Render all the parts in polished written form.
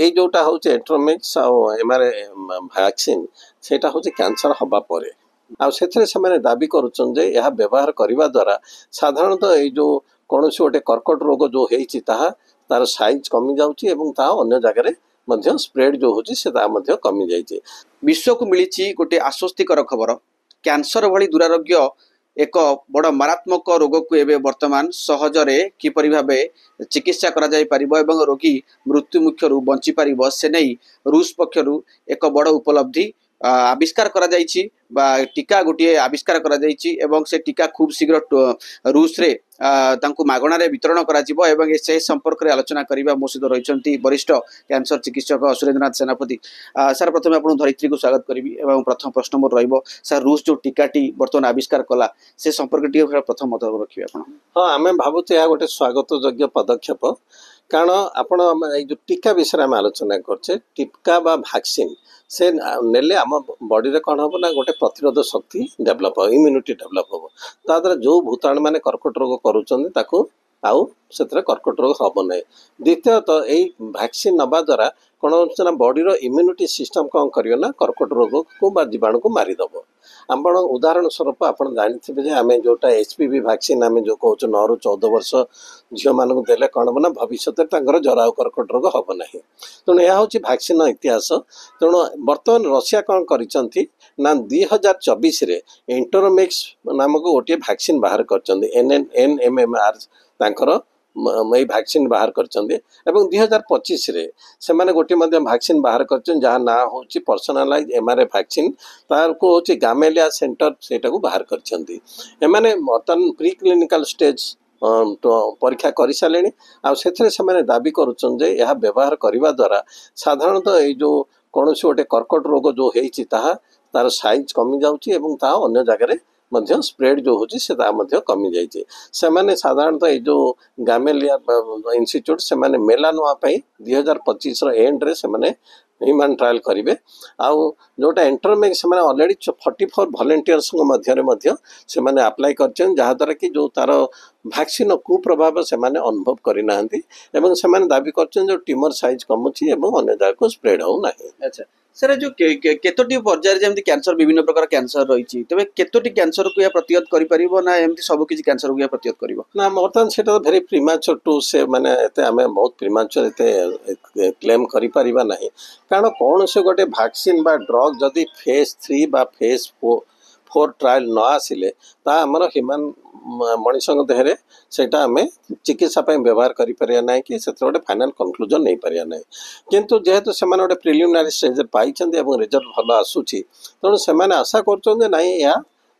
এই जोटा हूँ एट्रोमिक्स आर वैक्सीन सेटा हूँ कैंसर हवा परे से दाबी करुँच व्यवहार करने द्वारा साधारणतः ये जो कौन गोटे कर्कट रोग जो होती तार साइज कमी जाऊँगी अन्य जगह स्प्रेड जो होती कमी जाइए। विश्व को मिली गोटे आश्वस्तिकर खबर कैंसर भली दुरारोग्य एक बड़ मारात्मक रोग को एवं वर्तमान सहजरे किपरि भावे चिकित्सा करा जाय परिबो एवं रोगी मृत्यु मुखर बंची पारिबो से नहीं रूस पक्षरु एक बड़ उपलब्धि आविष्कार करा जायछि बा टीका गोटे आविष्कार करा जायछि एवं से टीका खूब शीघ्र रूस रे तांकु मागणारे वितरण करा जिवो एवं से संपर्क रे आलोचना करिबा मो सहित रहिसंती वरिष्ठ कैंसर चिकित्सक सुरेंद्रनाथ सेनापति। सर प्रथम आपन धरित्री को स्वागत करिवि एवं प्रथम प्रश्न मोर रहिबो सर रूस जो टीकाटी वर्तमान आविष्कार कला से संपर्क टी प्रथम मत रखिबे आपन। हाँ आमे भाबुते या गोटे स्वागत योग्य पदक्षेप कारण आपण जो टीका विषय में आलोचना करछे टीका बा वैक्सीन से नेले आम बॉडी रे कौन हम ना गोटे प्रतिरोधक शक्ति डेवलप हो इम्यूनिटी डेवलप हो ताद्वारा जो भूताणु माने कर्कट रोग करूँ आउ से कर्कट रोग हम ना। द्वितीयतः यही वैक्सीन नवा द्वारा कौन होना बॉडी रो इम्यूनिटी सिस्टम कौन करियो ना कर्कट रोग को बा जीवाणु को मारिदेव। आपण उदाहरण स्वरूप आप जानते आम जोटा HPV वैक्सीन आम जो कहूँ 9 ରୁ 14 वर्ष झील मानक देले कौन हम ना भविष्य जरा आउ कर्कट रोग हम ना। तेणु यह हूँ वैक्सीन इतिहास। तेणु बर्तमान रशिया कौन करिसंती ना 2024 रे एंटरोमिक्स नामक गोटे वैक्सीन बाहर कर NMR तांकर ये वैक्सीन बाहर कर 2025 रे से माने गोटे वैक्सीन बाहर कर जहाँ ना हूँ पर्सनालाइज MRA वैक्सीन तार को हूँ गामेलिया सेंटर सेटा को बाहर कर बर्तमान प्री क्लिनिकल स्टेज परीक्षा कर सारे से दाबी करुँच व्यवहार करने द्वारा साधारणतः ये जो कौन गोटे कर्कट रोग जो होती तार साइज कमी जाऊँगी अन्य जगह स्प्रेड जो होची से कमी जाइए। से साधारणतः ये जो गामेलिया इंस्टीट्यूट से मेलानोआ 2025 एंड रे से ह्यूमन ट्रायल करेंगे आउ जोटा एंटरमेक से ऑलरेडी 44 वॉलंटियर्स मध्य से अप्लाई कर जहाँद्वारा कि जो तार वैक्सीन कुप्रभाव से अनुभव करना से दाबी कर जो ट्यूमर साइज कमुची अन्य जगह को स्प्रेड हो ना। अच्छा सर जो केतोटी पर्यायर जमी कैंसर विभिन्न प्रकार कैंसर रही तेज केतोटी कैंसर को प्रतिहत कर ना एमती सब किसी कैंसर को प्रतिहत कर ना बर्तमान से भेरी प्रीमाच्योर टू से माने आम बहुत प्रीमाच्योर क्लेम कर ना कारण कौन से गोटे वैक्सीन बा ड्रग जदि फेज 3 बा फेज 4 ट्रायल न आसिले आमर ह्यूमन मनीष देहरे सेटा आम चिकित्सा व्यवहार करें ना कि गोटे फाइनाल कंक्लूजन नहीं पारिया ना किंतु जेहेतु से गोटे प्रिलिमिनारी स्टेज पाई रिजल्ट भल आसूची तेणु से आशा कर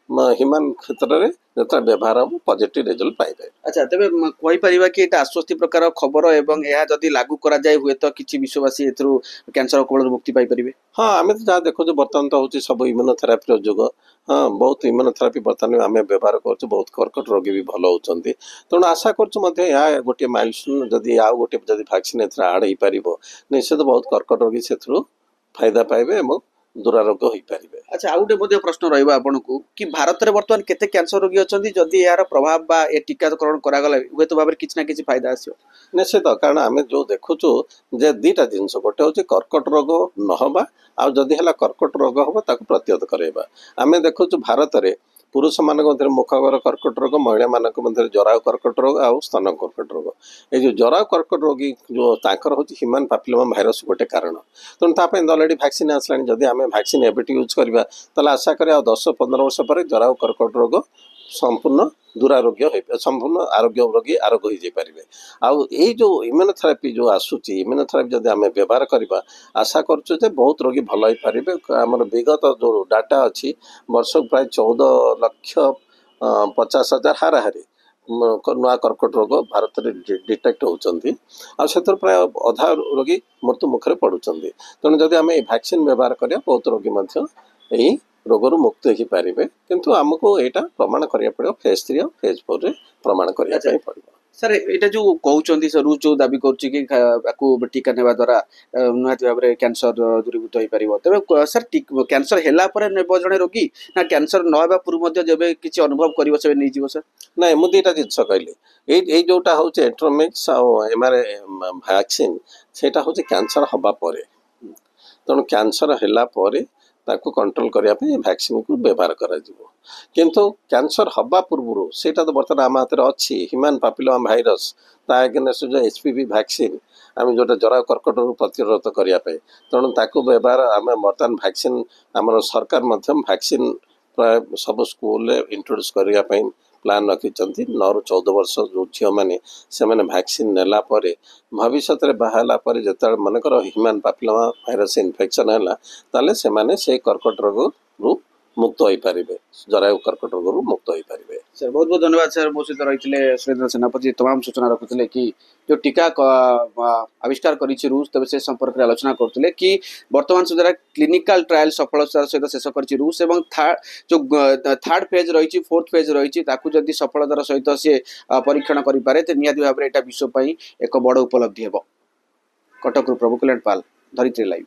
ह्यूमन क्षेत्र में जो व्यवहार हम पॉजिटिव रिजल्ट पाइबे। अच्छा तेरे कहीपर कि आश्वस्ति प्रकार खबर एवं यह जदि लागू करा जाए हुए तो किसी विश्ववासी कैंसर कवल मुक्ति पाई परिबे। हाँ आम तो जहाँ देखो बर्तमान तो हूँ सब इम्यूनोथेरापी जुग हाँ बहुत इम्यूनोथेरापी बर्तमान आम व्यवहार कर बहुत कर्कट रोगी भी भल होती तेणु आशा कर गोटे माइलस्टोन जदि आउ गोटे वैक्सीन आड हो पार निश्चित बहुत कर्कट रोगी से फायदा पाइबे दुरारोग्य हो पारे। अच्छा आउ गोटे प्रश्न रहा आपन को कि भारत में बर्तमान केते कैंसर रोगी अच्छा जदि यार प्रभाव बा ए टीकाकरण करागला हुए तो भाव किसी ना कि फायदा आसो निश्चित कारण आम जो देखुचु जे दुईटा जिनस गोटे हूँ कर्कट रोग नहबा आदि है कर्कट रोग हम प्रतिहत करवा आम देखुचु भारत में पुरुष मान मुखगर कर्कट रोग महिला मान जरायु कर्कट रोग आ स्तन कर्कट रोग ये जरायु कर्कट रोगी जो तांकर हूँ ह्यूमन पापिलोमा भाइरस गोटे कारण तेणु तापाई अलरेडी वैक्सीन आसला जदि आम वैक्सीन एबेट यूज करवा ताला आशा करें 10-15 वर्ष पर जरायु कर्कट रोग संपूर्ण दुरारोग्य संपूर्ण आरोग्य रोगी आरोग्य हो पारे। आउ ये जो इम्यूनोथेरापी जो आसूची इम्यूनोथेरापी जब आम व्यवहार करवा आशा करुचे बहुत रोगी भल हो पारे। आमर विगत जो डाटा अच्छी वर्ष प्राय 14,50,000 हाराहारी नुआ कर्कट रोग भारत में डिटेक्ट होती से प्राय अधा रोगी मृत्यु मुखर पड़ुंट तेणु जब आम वैक्सीन व्यवहार करा बहुत रोगी यही रोगर मुक्त हो पारे किंतु आमको यहाँ प्रमाण करा पड़ो फेज 3 और फेज 4 रे प्रमाण करा पड़ो। सर एटा जो कहउचंदी सर रूज जो दाबी करूची कि याकू टीका नेबा द्वारा निहाती भाबरे कैंसर दूरीभूत होई परिबो तबे सर कैंसर हेला परे नेबो जणे रोगी ना कैंसर न हेबा पूर्व मध्ये जेबे किछि अनुभव करिवो सेबे नै जीवो सर ନାଇଁ ମୁଁ ଦୁଇଟା ଜିନିଷ କହିଲି ଏଇ ଯୋଉଟା ହଉଛି ଏଟ୍ରୋମିକ୍ସ ଆଉ ଏମାରେ ଭ୍ୟାକ୍ସିନ୍ ସେଇଟା ହଉଛି କ୍ୟାନ୍ସର ହେବା ପରେ ତେଣୁ କ୍ୟାନ୍ସର ହେଲା ପରେ ତାକୁ କଣ୍ଟ୍ରୋଲ କରିବା ପାଇଁ ଏ ଭ୍ୟାକ୍ସିନ୍କୁ ବ୍ୟବହାର କରାଯିବ କିନ୍ତୁ କ୍ୟାନ୍ସର ହେବା ପୂର୍ବରୁ ସେଇଟା ତ ବର୍ତ୍ତମାନ ଆମ ହାତରେ ଅଛି ହ୍ୟୁମାନ୍ ପାପିଲୋମା ଭାଇରସ୍ ତା ଏଗେନଷ୍ଟ ଯେଉଁ HPV ଭ୍ୟାକ୍ସିନ୍ ଆମେ ଯେଉଁଟା ଜରା କର୍କଟରୁ ପ୍ରତିରୋଧ କରିବା ପାଇଁ ତେଣୁ ତାକୁ ବ୍ୟବହାର ଆମେ ବର୍ତ୍ତମାନ ଭ୍ୟାକ୍ସିନ୍ ଆମର ସରକାର ମଧ୍ୟ ଭ୍ୟାକ୍ସିନ୍ ପ୍ରାୟ ସବୁ ସ୍କୁଲରେ ଇଣ୍ଟ୍ରୋଡ୍ୟୁସ୍ କରିବା ପାଇଁ ପ୍ଲାନ୍ ରଖିଛନ୍ତି 9ରୁ 14 ବର୍ଷ ଯେଉଁ ଝିଅମାନେ ସେମାନେ ଭ୍ୟାକ୍ସିନ୍ ନେଲା ପରେ ଭବିଷ୍ୟତରେ ବାହା ହେଲା ପରେ ଯେତେବେଳେ ମନେକର ହ୍ୟୁମାନ୍ ପାପିଲୋମା ଭାଇରସ୍ ଇନଫେକ୍ସନ୍ ହେଲା ତାହେଲେ ସେମାନେ ସେଇ କର୍କଟ ରୋଗରୁ ମୁକ୍ତ ହୋଇପାରିବେ ଜରାୟୁ କର୍କଟ ରୋଗରୁ ମୁକ୍ତ ହୋଇପାରିବେ। सर बहुत बहुत धन्यवाद सर मो सहित रही सुरेंद्र सेनापति तमाम सूचना रखुते कि जो टीका आविष्कार करिछि रूस तबे से संपर्क में आलोचना करते कि वर्तमान सुधा क्लिनिकल ट्रायल सफलतार सहित शेष कर रूस एवं जो थर्ड फेज रही फोर्थ फेज रही जदि सफलतार सहित सी परीक्षण करें तो निहाती भाव में यहाँ विश्व एक बड़ उपलब्धि हे। कटक प्रभु कल्याण पाल, धरित्री लाइव।